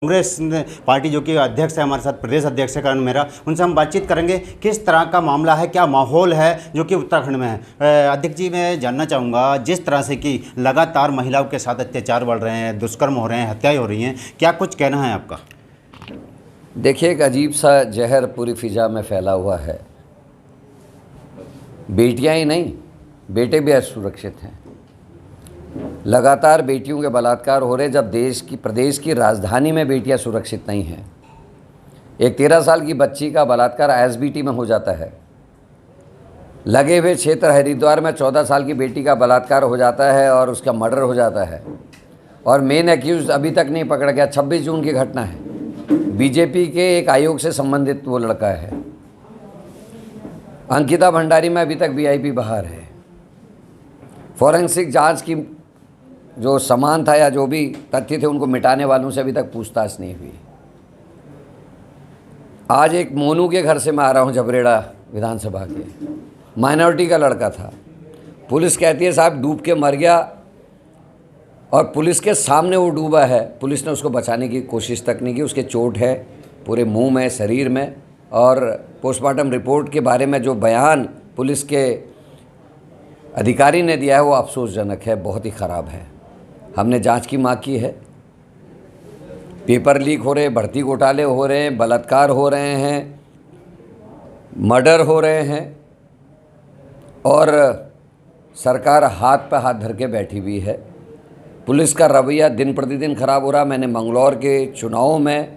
Congress party जो कि अध्यक्ष है हमारे साथ, प्रदेश अध्यक्ष है करण मेहरा, उनसे हम बातचीत करेंगे किस तरह का मामला है, क्या माहौल है जो कि उत्तराखंड में है। अध्यक्ष जी, मैं जानना चाहूँगा, जिस तरह से कि लगातार महिलाओं के साथ अत्याचार बढ़ रहे हैं, दुष्कर्म हो रहे हैं, हत्याएं हो रही हैं, क्या कुछ कहना है आपका? देखिए, एक अजीब सा जहर पूरी फिजा में फैला हुआ है। बेटियां ही नहीं, बेटे भी असुरक्षित हैं। लगातार बेटियों के बलात्कार हो रहे, जब प्रदेश की राजधानी में बेटियां सुरक्षित नहीं हैं। एक 13 साल की बच्ची का बलात्कार एसबीटी में हो जाता है। लगे हुए क्षेत्र हरिद्वार में 14 साल की बेटी का बलात्कार हो जाता है और उसका मर्डर हो जाता है, और मेन एक्यूज अभी तक नहीं पकड़ा गया। 26 जून की घटना है। बीजेपी के एक आयोग से संबंधित वो लड़का है। अंकिता भंडारी में अभी तक वीआईपी बाहर है। फॉरेंसिक जांच की जो सामान था या जो भी तथ्य थे, उनको मिटाने वालों से अभी तक पूछताछ नहीं हुई। आज एक मोनू के घर से मैं आ रहा हूँ, जबरेड़ा विधानसभा के, माइनॉरिटी का लड़का था। पुलिस कहती है साहब डूब के मर गया, और पुलिस के सामने वो डूबा है। पुलिस ने उसको बचाने की कोशिश तक नहीं की। उसके चोट है पूरे मुंह में, शरीर में, और पोस्टमार्टम रिपोर्ट के बारे में जो बयान पुलिस के अधिकारी ने दिया है वो अफसोसजनक है, बहुत ही ख़राब है। हमने जांच की मांग की है। पेपर लीक हो रहे, भर्ती घोटाले हो रहे हैं, बलात्कार हो रहे हैं, मर्डर हो रहे हैं, और सरकार हाथ पे हाथ धर के बैठी हुई है। पुलिस का रवैया दिन प्रतिदिन ख़राब हो रहा। मैंने मंगलौर के चुनावों में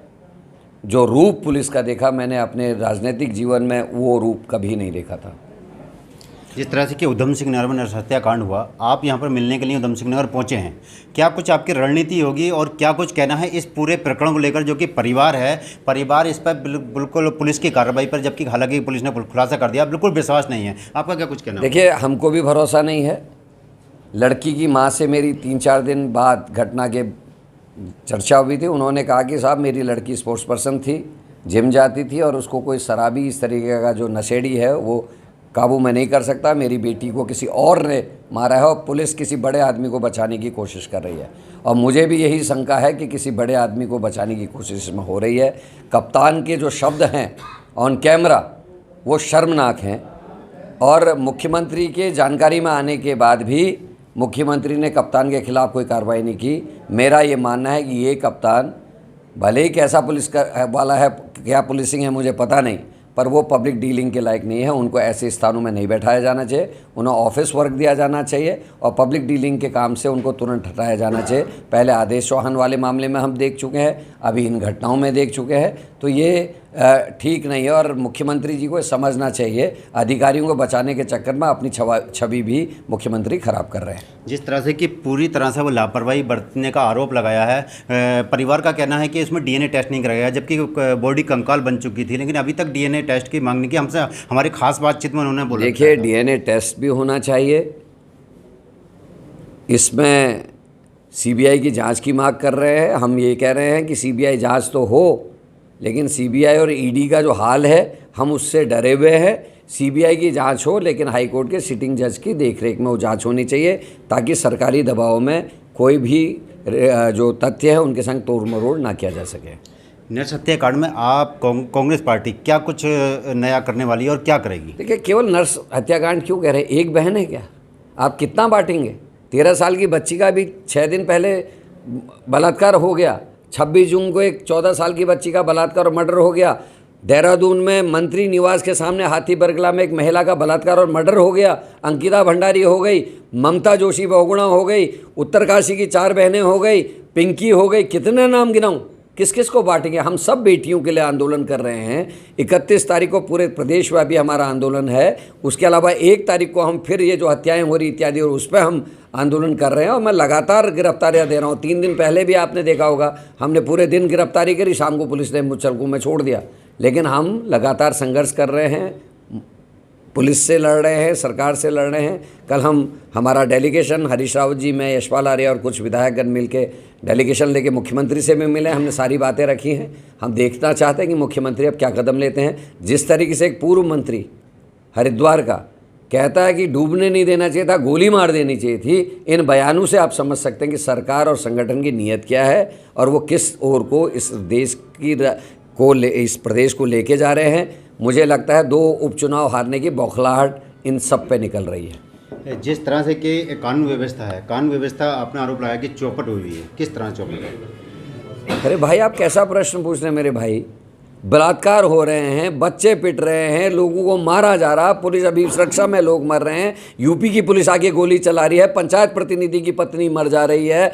जो रूप पुलिस का देखा, मैंने अपने राजनीतिक जीवन में वो रूप कभी नहीं देखा था। जिस तरह से कि उधम सिंह नगर में नरस हत्याकांड हुआ, आप यहाँ पर मिलने के लिए उधम सिंह नगर पहुँचे हैं, क्या कुछ आपकी रणनीति होगी और क्या कुछ कहना है इस पूरे प्रकरण को लेकर, जो कि परिवार है, परिवार इस पर बिल्कुल पुलिस की कार्रवाई पर, जबकि हालांकि पुलिस ने खुलासा कर दिया, बिल्कुल विश्वास नहीं है, आपका क्या कुछ कहना? देखिए, हमको भी भरोसा नहीं है। लड़की की माँ से मेरी 3-4 दिन बाद घटना के चर्चा हुई थी। उन्होंने कहा कि साहब मेरी लड़की स्पोर्ट्स पर्सन थी, जिम जाती थी, और उसको कोई शराबी इस तरीके का जो नशेड़ी है वो काबू में नहीं कर सकता। मेरी बेटी को किसी और ने मारा है, और पुलिस किसी बड़े आदमी को बचाने की कोशिश कर रही है, और मुझे भी यही शंका है कि किसी बड़े आदमी को बचाने की कोशिश में हो रही है। कप्तान के जो शब्द हैं ऑन कैमरा वो शर्मनाक हैं, और मुख्यमंत्री के जानकारी में आने के बाद भी मुख्यमंत्री ने कप्तान के खिलाफ कोई कार्रवाई नहीं की। मेरा ये मानना है कि ये कप्तान भले ही कैसा पुलिस वाला है, क्या पुलिसिंग है मुझे पता नहीं, पर वो पब्लिक डीलिंग के लायक नहीं है। उनको ऐसे स्थानों में नहीं बैठाया जाना चाहिए। उन्हें ऑफिस वर्क दिया जाना चाहिए, और पब्लिक डीलिंग के काम से उनको तुरंत हटाया जाना चाहिए। पहले आदेश चौहान वाले मामले में हम देख चुके हैं, अभी इन घटनाओं में देख चुके हैं, तो ये ठीक नहीं है। और मुख्यमंत्री जी को समझना चाहिए, अधिकारियों को बचाने के चक्कर में अपनी छवि भी मुख्यमंत्री खराब कर रहे हैं। जिस तरह से कि पूरी तरह से वो लापरवाही बरतने का आरोप लगाया है, परिवार का कहना है कि इसमें डीएनए टेस्ट नहीं कराया, जबकि बॉडी कंकाल बन चुकी थी, लेकिन अभी तक डीएनए टेस्ट की मांग नहीं की। हमसे हमारी खास बातचीत में उन्होंने बोला। देखिए, डीएनए टेस्ट भी होना चाहिए। इसमें सीबीआई की जांच की मांग कर रहे हैं। हम ये कह रहे हैं कि सीबीआई जांच तो हो, लेकिन सीबीआई और ईडी का जो हाल है हम उससे डरे हुए हैं। सीबीआई की जांच हो, लेकिन हाईकोर्ट के सिटिंग जज की देखरेख में वो जांच होनी चाहिए, ताकि सरकारी दबाव में कोई भी जो तथ्य है उनके संग तोड़ मरोड़ ना किया जा सके। नर्स हत्याकांड में आप कांग्रेस पार्टी क्या कुछ नया करने वाली है और क्या करेगी? देखिए, केवल नर्स हत्याकांड क्यों कह रहे हैं? एक बहन है क्या? आप कितना बांटेंगे? 13 साल की बच्ची का भी 6 दिन पहले बलात्कार हो गया। 26 जून को एक 14 साल की बच्ची का बलात्कार और मर्डर हो गया। देहरादून में मंत्री निवास के सामने हाथी बरगला में एक महिला का बलात्कार और मर्डर हो गया। अंकिता भंडारी हो गई, ममता जोशी बहुगुणा हो गई, उत्तरकाशी की 4 बहनें हो गई, पिंकी हो गई। कितने नाम गिनाऊं? किस किस को बांटेंगे? हम सब बेटियों के लिए आंदोलन कर रहे हैं। 31 तारीख को पूरे प्रदेशव्यापी हमारा आंदोलन है। उसके अलावा 1 तारीख को हम फिर ये जो हत्याएं हो रही इत्यादि, और उस पर हम आंदोलन कर रहे हैं, और मैं लगातार गिरफ्तारियां दे रहा हूँ। 3 दिन पहले भी आपने देखा होगा, हमने पूरे दिन गिरफ्तारी करी, शाम को पुलिस ने मुझको में छोड़ दिया। लेकिन हम लगातार संघर्ष कर रहे हैं, पुलिस से लड़ रहे हैं, सरकार से लड़ रहे हैं। कल हमारा डेलीगेशन हरीश रावत जी, मैं, यशपाल आर्य और कुछ विधायकगण मिलके डेलीगेशन लेके मुख्यमंत्री से भी मिले। हमने सारी बातें रखी हैं। हम देखना चाहते हैं कि मुख्यमंत्री अब क्या कदम लेते हैं। जिस तरीके से एक पूर्व मंत्री हरिद्वार का कहता है कि डूबने नहीं देना चाहिए था, गोली मार देनी चाहिए थी। इन बयानों से आप समझ सकते हैं कि सरकार और संगठन की नीयत क्या है और वो किस ओर को इस देश की इस प्रदेश को लेके जा रहे हैं। मुझे लगता है 2 उपचुनाव हारने की बौखलाहट इन सब पे निकल रही है। जिस तरह से कि कानून व्यवस्था है, कानून व्यवस्था आपने आरोप लगाया कि चौपट हुई है, किस तरह चौपट है? अरे भाई, आप कैसा प्रश्न पूछ रहे हैं मेरे भाई? बलात्कार हो रहे हैं, बच्चे पिट रहे हैं, लोगों को मारा जा रहा, पुलिस अभी सुरक्षा में लोग मर रहे हैं, यूपी की पुलिस आगे गोली चला रही है, पंचायत प्रतिनिधि की पत्नी मर जा रही है,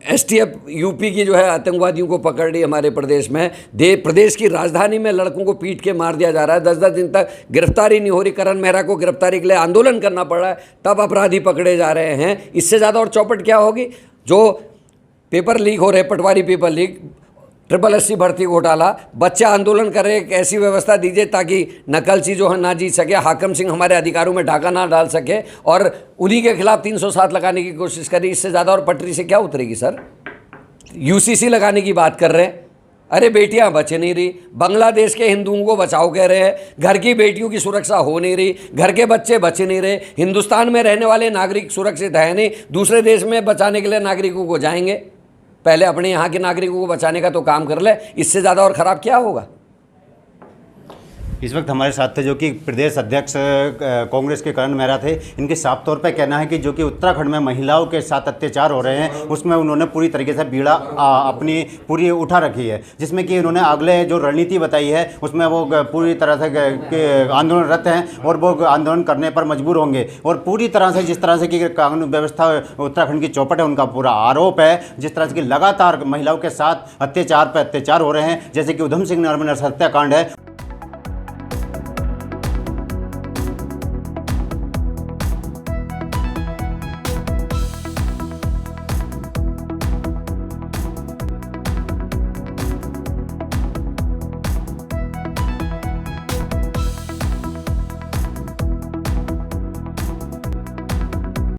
एसटीएफ यूपी की जो है आतंकवादियों को पकड़ रही है हमारे प्रदेश में, प्रदेश की राजधानी में लड़कों को पीट के मार दिया जा रहा है, 10-10 दिन तक गिरफ्तारी नहीं हो रही, करण मेहरा को गिरफ्तारी के लिए आंदोलन करना पड़ रहा है, तब अपराधी पकड़े जा रहे हैं। इससे ज़्यादा और चौपट क्या होगी? जो पेपर लीक हो रहे, पटवारी पेपर लीक, 888 भर्ती घोटाला, बच्चे आंदोलन कर रहे, एक ऐसी व्यवस्था दीजिए ताकि नकलची जो है ना जीत सके, हाकिम सिंह हमारे अधिकारों में डाका ना डाल सके, और उन्हीं के खिलाफ 307 लगाने की कोशिश करी। इससे ज़्यादा और पटरी से क्या उतरेगी सर? यूसीसी लगाने की बात कर रहे हैं। अरे बेटियां बच नहीं रही, बांग्लादेश के हिंदुओं को बचाओ कह रहे हैं, घर की बेटियों की सुरक्षा हो नहीं रही, घर के बच्चे बच नहीं रहे, हिंदुस्तान में रहने वाले नागरिक सुरक्षित है नहीं, दूसरे देश में बचाने के लिए नागरिकों को जाएंगे। पहले अपने यहाँ के नागरिकों को बचाने का तो काम कर ले, इससे ज़्यादा और ख़राब क्या होगा? इस वक्त हमारे साथ थे जो कि प्रदेश अध्यक्ष कांग्रेस के करण मेहरा थे। इनके साफ तौर पे कहना है कि जो कि उत्तराखंड में महिलाओं के साथ अत्याचार हो रहे हैं उसमें उन्होंने पूरी तरीके से बीड़ा अपनी पूरी उठा रखी है, जिसमें कि उन्होंने अगले जो रणनीति बताई है उसमें वो पूरी तरह से आंदोलनरत हैं और वो आंदोलन करने पर मजबूर होंगे। और पूरी तरह से जिस तरह से कि कानून व्यवस्था उत्तराखंड की चौपट है, उनका पूरा आरोप है। जिस तरह से कि लगातार महिलाओं के साथ अत्याचार पर अत्याचार हो रहे हैं, जैसे कि उधम सिंह नगर में नरसत्याकांड है।